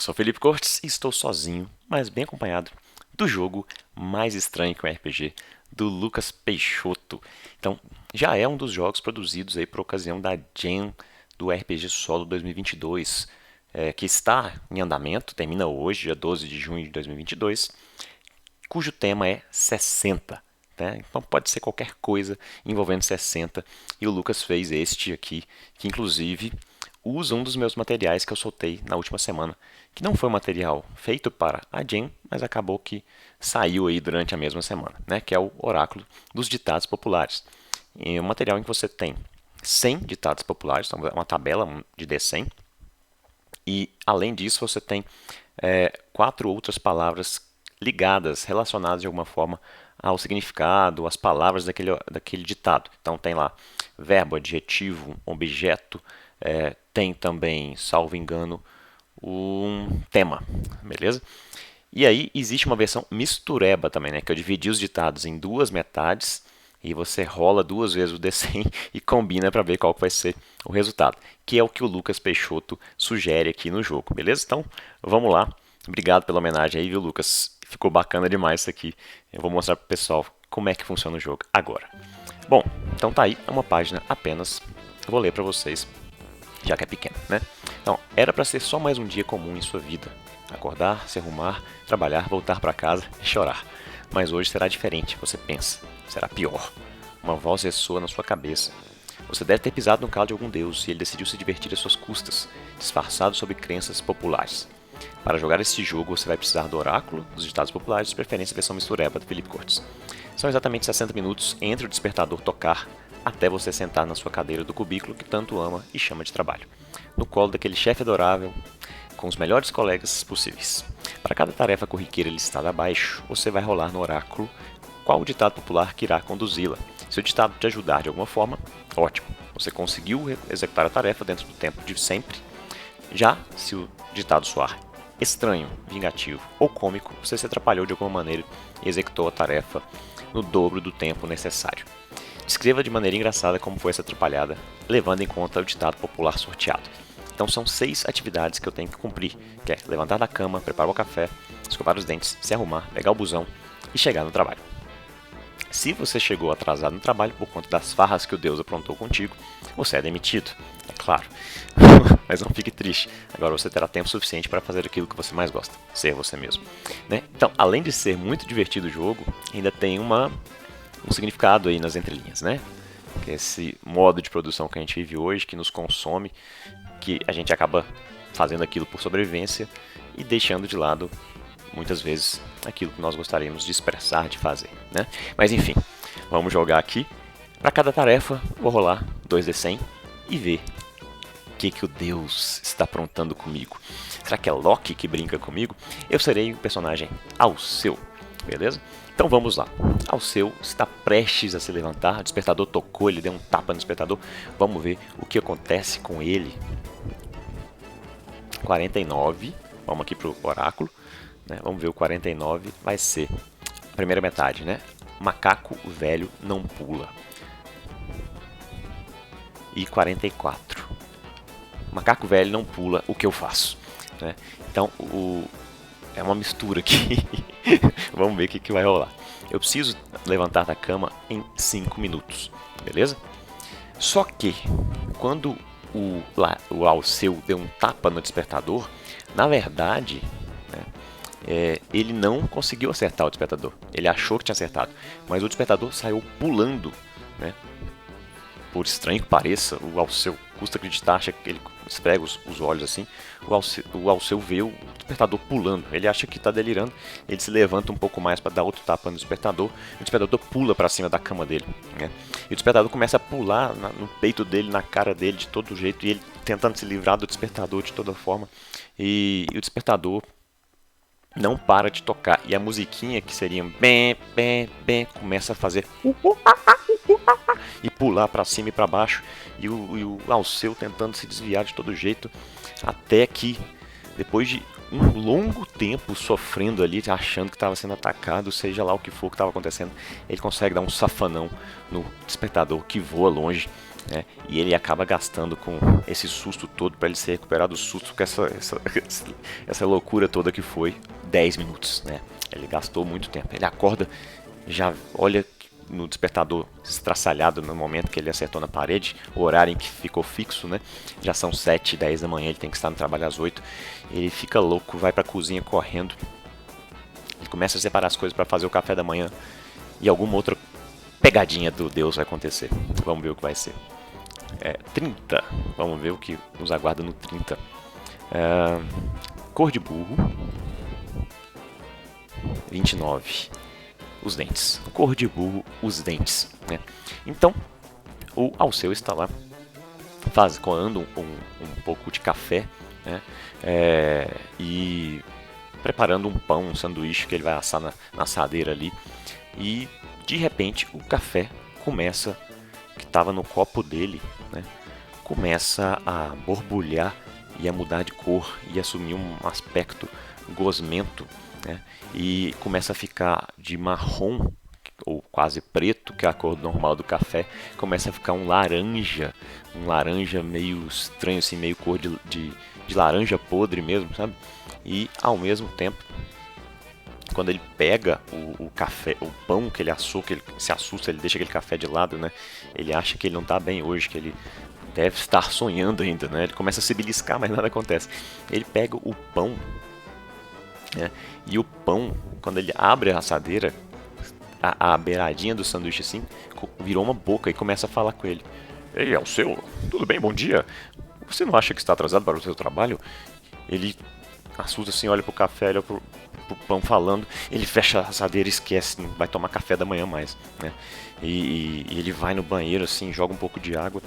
sou Felipe Cortes e estou sozinho, mas bem acompanhado, do jogo mais estranho que um RPG, do Lucas Peixoto. Então, já é um dos jogos produzidos aí por ocasião da Jam do RPG Solo 2022, que está em andamento, termina hoje, dia 12 de junho de 2022, cujo tema é 60. Né? Então pode ser qualquer coisa envolvendo 60, e o Lucas fez este aqui, que inclusive usa um dos meus materiais que eu soltei na última semana, que não foi um material feito para a Jam, mas acabou que saiu aí durante a mesma semana, né? Que é o Oráculo dos Ditados Populares. É um material em que você tem 100 ditados populares, então é uma tabela de D100, e além disso você tem quatro outras palavras ligadas, relacionadas de alguma forma ao significado, às palavras daquele ditado. Então tem lá verbo, adjetivo, objeto, tem também, salvo engano, um tema, beleza? E aí existe uma versão mistureba também, né? Que eu dividi os ditados em duas metades e você rola duas vezes o D100 e combina para ver qual vai ser o resultado, que é o que o Lucas Peixoto sugere aqui no jogo, beleza? Então, vamos lá. Obrigado pela homenagem aí, viu, Lucas? Ficou bacana demais isso aqui. Eu vou mostrar pro pessoal como é que funciona o jogo agora. Bom, então tá aí, é uma página apenas. Eu vou ler para vocês, já que é pequeno, né? Então, era para ser só mais um dia comum em sua vida. Acordar, se arrumar, trabalhar, voltar para casa e chorar. Mas hoje será diferente, você pensa. Será pior. Uma voz ressoa na sua cabeça. Você deve ter pisado no calo de algum deus e ele decidiu se divertir às suas custas, disfarçado sob crenças populares. Para jogar esse jogo, você vai precisar do oráculo, dos ditados populares, de preferência a versão mistureba do Felipe Cortes. São exatamente 60 minutos entre o despertador tocar até você sentar na sua cadeira do cubículo que tanto ama e chama de trabalho, no colo daquele chefe adorável, com os melhores colegas possíveis. Para cada tarefa corriqueira listada abaixo, você vai rolar no oráculo qual o ditado popular que irá conduzi-la. Se o ditado te ajudar de alguma forma, ótimo, você conseguiu executar a tarefa dentro do tempo de sempre. Já se o ditado soar estranho, vingativo ou cômico, você se atrapalhou de alguma maneira e executou a tarefa no dobro do tempo necessário. Descreva de maneira engraçada como foi essa atrapalhada, levando em conta o ditado popular sorteado. Então são 6 atividades que eu tenho que cumprir, que é levantar da cama, preparar o café, escovar os dentes, se arrumar, pegar o busão e chegar no trabalho. Se você chegou atrasado no trabalho por conta das farras que o Deus aprontou contigo, você é demitido, é claro. Mas não fique triste, agora você terá tempo suficiente para fazer aquilo que você mais gosta, ser você mesmo. Né? Então, além de ser muito divertido o jogo, ainda tem um significado aí nas entrelinhas, né? Que é esse modo de produção que a gente vive hoje, que nos consome, que a gente acaba fazendo aquilo por sobrevivência e deixando de lado, muitas vezes, aquilo que nós gostaríamos de expressar, de fazer, né? Mas enfim, vamos jogar aqui. Para cada tarefa, vou rolar 2d100 e ver o que o Deus está aprontando comigo. Será que é Loki que brinca comigo? Eu serei o personagem Alceu, beleza? Então vamos lá. Alceu está prestes a se levantar, o despertador tocou, ele deu um tapa no despertador. Vamos ver o que acontece com ele. 49, vamos aqui para o oráculo, né? Vamos ver o 49, vai ser a primeira metade, né? Macaco velho não pula. E 44, macaco velho não pula, o que eu faço? Né? Então, é uma mistura aqui. Vamos ver o que vai rolar. Eu preciso levantar da cama em 5 minutos, beleza? Só que, quando o Alceu deu um tapa no despertador, na verdade, né, ele não conseguiu acertar o despertador. Ele achou que tinha acertado, mas o despertador saiu pulando, né? Por estranho que pareça, o Alceu custa acreditar, acha que ele esfrega os olhos assim, o Alceu vê o despertador pulando, ele acha que está delirando, ele se levanta um pouco mais para dar outro tapa no despertador, e o despertador pula para cima da cama dele, né? E o despertador começa a pular no peito dele, na cara dele, de todo jeito, e ele tentando se livrar do despertador de toda forma, e o despertador não para de tocar, e a musiquinha que seria bem, bem, bem, começa a fazer e pular para cima e para baixo, e o Alceu tentando se desviar de todo jeito, até que depois de um longo tempo sofrendo ali, achando que estava sendo atacado, seja lá o que for que estava acontecendo, ele consegue dar um safanão no despertador que voa longe né? E ele acaba gastando com esse susto todo para ele se recuperar do susto com essa loucura toda que foi 10 minutos, né? Ele gastou muito tempo. Ele acorda, já olha no despertador estraçalhado no momento que ele acertou na parede, o horário em que ficou fixo, né? Já são 7, 10 da manhã, ele tem que estar no trabalho às 8. Ele fica louco, vai pra cozinha correndo. Ele começa a separar as coisas para fazer o café da manhã e alguma outra pegadinha do Deus vai acontecer. Vamos ver o que vai ser. 30. Vamos ver o que nos aguarda no 30. Cor de burro. 29. Os dentes. Cor de burro, os dentes. Né? Então, o Alceu está lá coando um pouco de café, né? E preparando um pão, um sanduíche que ele vai assar na assadeira ali. E de repente o café começa, que estava no copo dele, né? Começa a borbulhar e a mudar de cor e assumir um aspecto gosmento, né? E começa a ficar de marrom ou quase preto, que é a cor normal do café, começa a ficar um laranja meio estranho, assim, meio cor de laranja podre mesmo, sabe? E ao mesmo tempo, quando ele pega o café, o pão que ele assou, que ele se assusta, ele deixa aquele café de lado, né? Ele acha que ele não está bem hoje, que ele deve estar sonhando ainda, né? Ele começa a se beliscar, mas nada acontece. Ele pega o pão, né? E o pão, quando ele abre a assadeira, a beiradinha do sanduíche assim, virou uma boca e começa a falar com ele. Ei, Alceu, tudo bem? Bom dia. Você não acha que está atrasado para o seu trabalho? Ele assusta assim, olha pro café, olha pro pão falando, ele fecha a assadeira e esquece, não vai tomar café da manhã mais, né? E ele vai no banheiro assim, joga um pouco de água,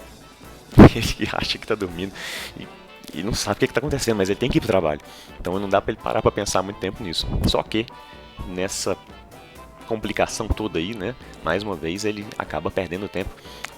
ele acha que tá dormindo e não sabe o que tá acontecendo, mas ele tem que ir pro trabalho. Então não dá para ele parar para pensar muito tempo nisso. Só que nessa complicação toda aí, né? Mais uma vez ele acaba perdendo tempo.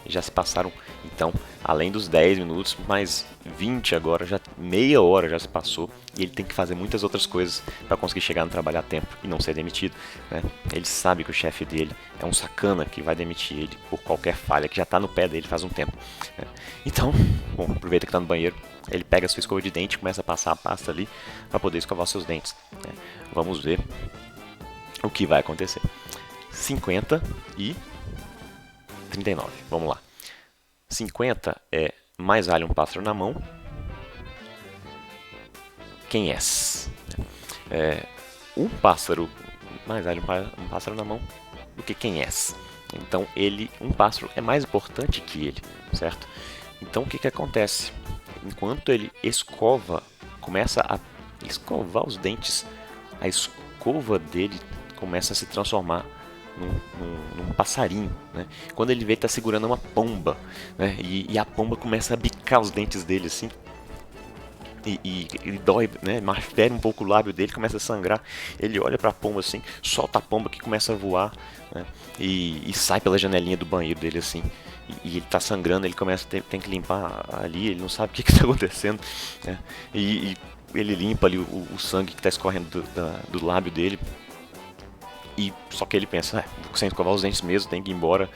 Já se passaram, então, além dos 10 minutos, mais 20 agora, já meia hora já se passou e ele tem que fazer muitas outras coisas para conseguir chegar no trabalho a tempo e não ser demitido, né? Ele sabe que o chefe dele é um sacana que vai demitir ele por qualquer falha, que já está no pé dele faz um tempo, né? Então, bom, aproveita que está no banheiro, ele pega a sua escova de dente e começa a passar a pasta ali para poder escovar seus dentes, né? Vamos ver o que vai acontecer. 50 e 39. Vamos lá. 50 é mais vale um pássaro na mão. Quem és? Um pássaro mais vale um pássaro na mão do que quem és. Então um pássaro é mais importante que ele, certo? Então o que acontece? Enquanto ele começa a escovar os dentes, a escova dele começa a se transformar num passarinho, né? Quando ele vê, ele tá segurando uma pomba, né? E a pomba começa a bicar os dentes dele assim. E ele dói, né? Fere um pouco o lábio dele, começa a sangrar. Ele olha pra pomba assim, solta a pomba que começa a voar, né? E sai pela janelinha do banheiro dele assim. E ele tá sangrando, ele tem que limpar ali, ele não sabe o que tá acontecendo, né? E ele limpa ali o sangue que tá escorrendo do lábio dele. E só que ele pensa, sem escovar os dentes mesmo, tem que ir embora,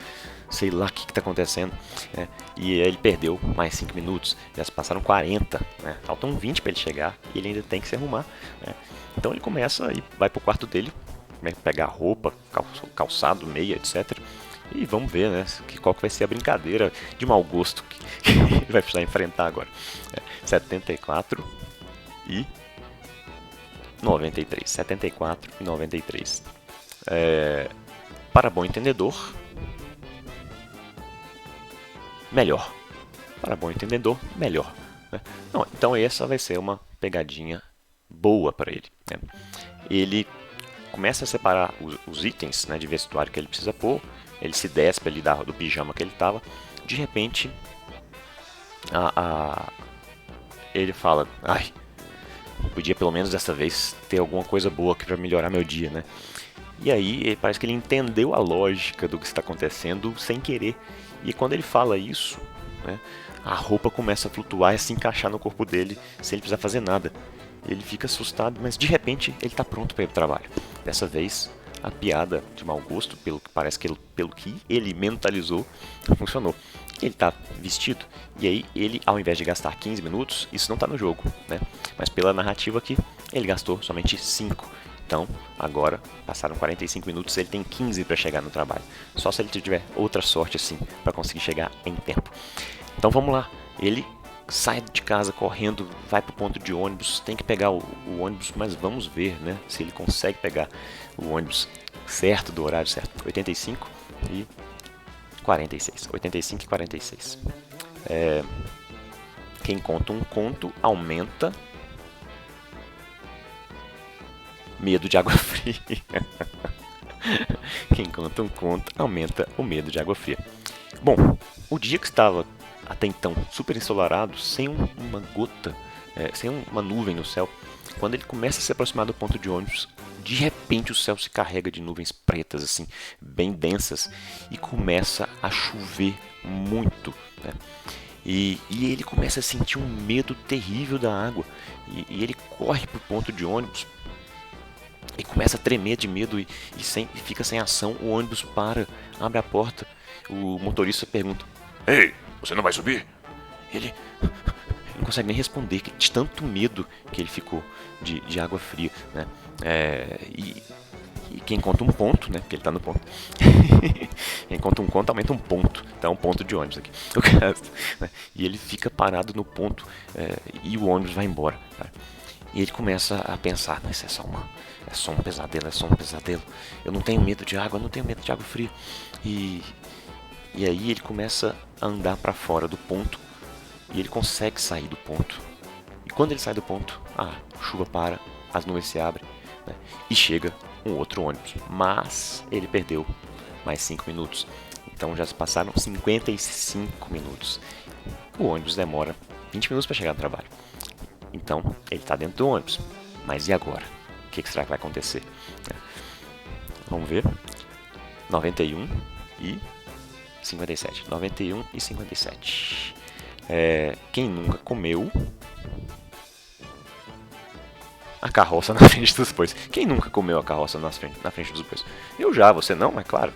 sei lá o que está acontecendo, né? E aí ele perdeu mais 5 minutos, já se passaram 40, né? Faltam 20 para ele chegar e ele ainda tem que se arrumar, né? Então ele começa e vai pro quarto dele, né? Pegar roupa, calçado, meia, etc. E vamos ver, né, qual que vai ser a brincadeira de mau gosto que ele vai precisar enfrentar agora. 74 e 93. 74 e 93. Para bom entendedor, melhor. Para bom entendedor, melhor, né? Não, então essa vai ser uma pegadinha boa para ele, né? Ele começa a separar os itens, né, de vestuário que ele precisa pôr. Ele se despe ali do pijama que ele estava. De repente, ele fala: ai, podia pelo menos dessa vez ter alguma coisa boa aqui para melhorar meu dia, né? E aí parece que ele entendeu a lógica do que está acontecendo sem querer. E quando ele fala isso, né, a roupa começa a flutuar e a se encaixar no corpo dele sem ele precisar fazer nada. Ele fica assustado, mas de repente ele está pronto para ir para o trabalho. Dessa vez a piada de mau gosto, pelo que parece que pelo que ele mentalizou, funcionou. Ele tá vestido, e aí ele, ao invés de gastar 15 minutos, isso não tá no jogo, né? Mas pela narrativa aqui, ele gastou somente 5. Então, agora, passaram 45 minutos, ele tem 15 para chegar no trabalho. Só se ele tiver outra sorte assim, para conseguir chegar em tempo. Então vamos lá, ele sai de casa correndo, vai pro ponto de ônibus, tem que pegar o ônibus, mas vamos ver, né, se ele consegue pegar o ônibus certo, do horário certo. 85 e 46. 85 e 46. Quem conta um conto aumenta medo de água fria. Quem conta um conto aumenta o medo de água fria. Bom, o dia que estava até então super ensolarado, sem uma gota, sem uma nuvem no céu, quando ele começa a se aproximar do ponto de ônibus, de repente o céu se carrega de nuvens pretas, assim, bem densas, e começa a chover muito, né? E ele começa a sentir um medo terrível da água. E ele corre para o ponto de ônibus e começa a tremer de medo e fica sem ação. O ônibus para, abre a porta. O motorista pergunta: "Ei, você não vai subir?" Ele não consegue nem responder, de tanto medo que ele ficou de água fria, né? E quem conta um ponto, né? Porque ele tá no ponto. Quem conta um conto aumenta um ponto. Então é um ponto de ônibus aqui. O caso, né? E ele fica parado no ponto e o ônibus vai embora. Tá? E ele começa a pensar: mas é só um pesadelo, é só um pesadelo. Eu não tenho medo de água, eu não tenho medo de água fria. E aí ele começa a andar para fora do ponto e ele consegue sair do ponto. E quando ele sai do ponto, a chuva para, as nuvens se abrem, né? E chega um outro ônibus. Mas ele perdeu mais 5 minutos. Então já se passaram 55 minutos. O ônibus demora 20 minutos para chegar no trabalho. Então ele está dentro do ônibus. Mas e agora? O que será que vai acontecer? Vamos ver. 91 e 57. 91 e 57. Quem nunca comeu a carroça na frente dos bois? Quem nunca comeu a carroça na frente dos bois? Eu já, você não, é claro.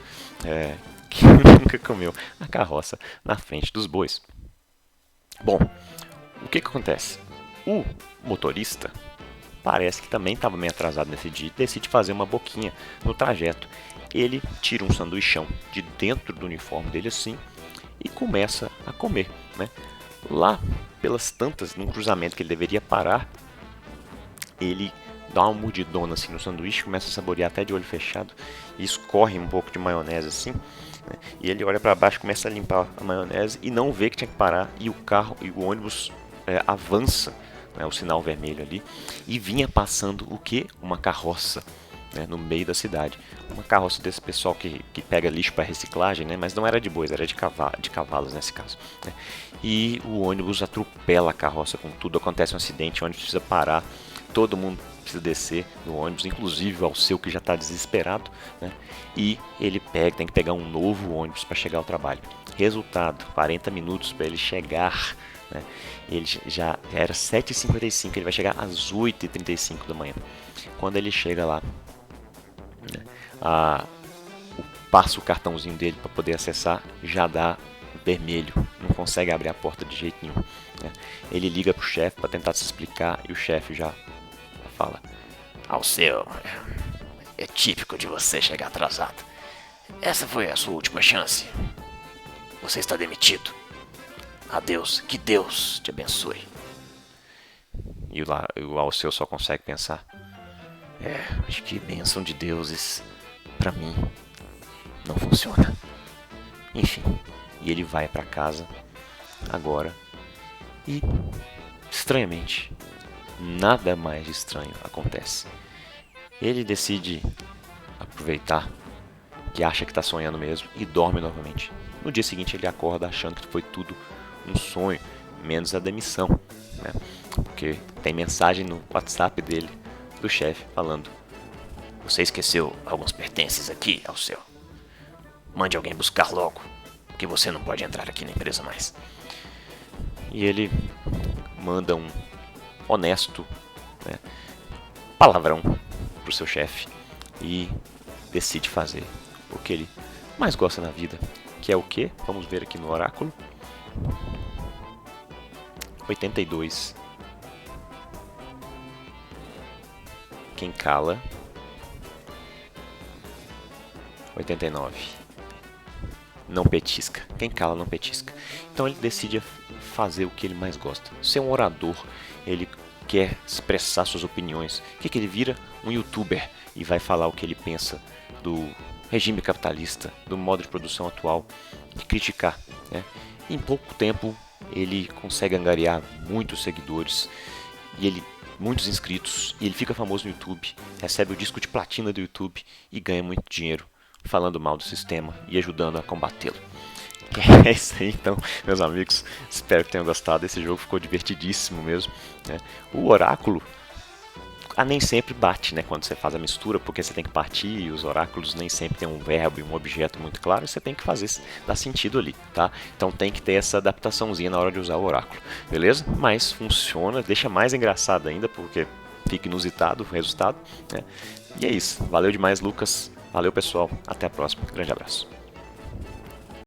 Quem nunca comeu a carroça na frente dos bois? Bom, o que acontece? O motorista parece que também estava meio atrasado nesse dia e decide fazer uma boquinha no trajeto. Ele tira um sanduichão de dentro do uniforme dele assim e começa a comer, né? Lá pelas tantas, num cruzamento que ele deveria parar, ele dá uma mordidona assim no sanduíche, começa a saborear até de olho fechado e escorre um pouco de maionese assim, né? E ele olha para baixo, começa a limpar a maionese e não vê que tinha que parar, e o carro e o ônibus avança, né, o sinal vermelho ali, e vinha passando o que? Uma carroça, né, no meio da cidade. Uma carroça desse pessoal que pega lixo para reciclagem, né, mas não era de bois, era de cavalos nesse caso, né? E o ônibus atropela a carroça com tudo, acontece um acidente, o ônibus precisa parar, todo mundo precisa descer do ônibus, inclusive o Alceu, que já está desesperado, né? E ele tem que pegar um novo ônibus para chegar ao trabalho. Resultado, 40 minutos para ele chegar, né? Ele já era 7h55, ele vai chegar às 8h35 da manhã. Quando ele chega lá, né, passa o cartãozinho dele para poder acessar, já dá vermelho, não consegue abrir a porta de jeito nenhum, né? Ele liga pro chefe para tentar se explicar e o chefe já fala: "Alceu, é típico de você chegar atrasado. Essa foi a sua última chance. Você está demitido. Adeus, que Deus te abençoe." E o Alceu só consegue pensar: acho que bênção de deuses pra mim não funciona. Enfim, e ele vai pra casa agora e, estranhamente, nada mais estranho acontece. Ele decide aproveitar que acha que está sonhando mesmo e dorme novamente. No dia seguinte ele acorda achando que foi tudo um sonho, menos a demissão, né? Porque tem mensagem no WhatsApp dele, do chefe, falando: "Você esqueceu alguns pertences aqui, Alceu. Mande alguém buscar logo, que você não pode entrar aqui na empresa mais." E ele manda um honesto, né, palavrão pro seu chefe e decide fazer o que ele mais gosta na vida, que é o quê? Vamos ver aqui no oráculo. 82. Quem cala. 89. Não petisca. Quem cala não petisca. Então ele decide fazer o que ele mais gosta. Ser um orador, ele quer expressar suas opiniões. O que ele vira? Um youtuber e vai falar o que ele pensa do regime capitalista, do modo de produção atual, e criticar, né? Em pouco tempo ele consegue angariar muitos seguidores e muitos inscritos, e ele fica famoso no YouTube, recebe o disco de platina do YouTube e ganha muito dinheiro falando mal do sistema e ajudando a combatê-lo. É isso aí, então, meus amigos. Espero que tenham gostado. Esse jogo ficou divertidíssimo mesmo, né? O oráculo nem sempre bate, né, quando você faz a mistura, porque você tem que partir e os oráculos nem sempre tem um verbo e um objeto muito claro, você tem que fazer dar sentido ali, tá? Então tem que ter essa adaptaçãozinha na hora de usar o oráculo, beleza? Mas funciona, deixa mais engraçado ainda, porque fica inusitado o resultado, né? E é isso. Valeu demais, Lucas. Valeu, pessoal. Até a próxima. Grande abraço.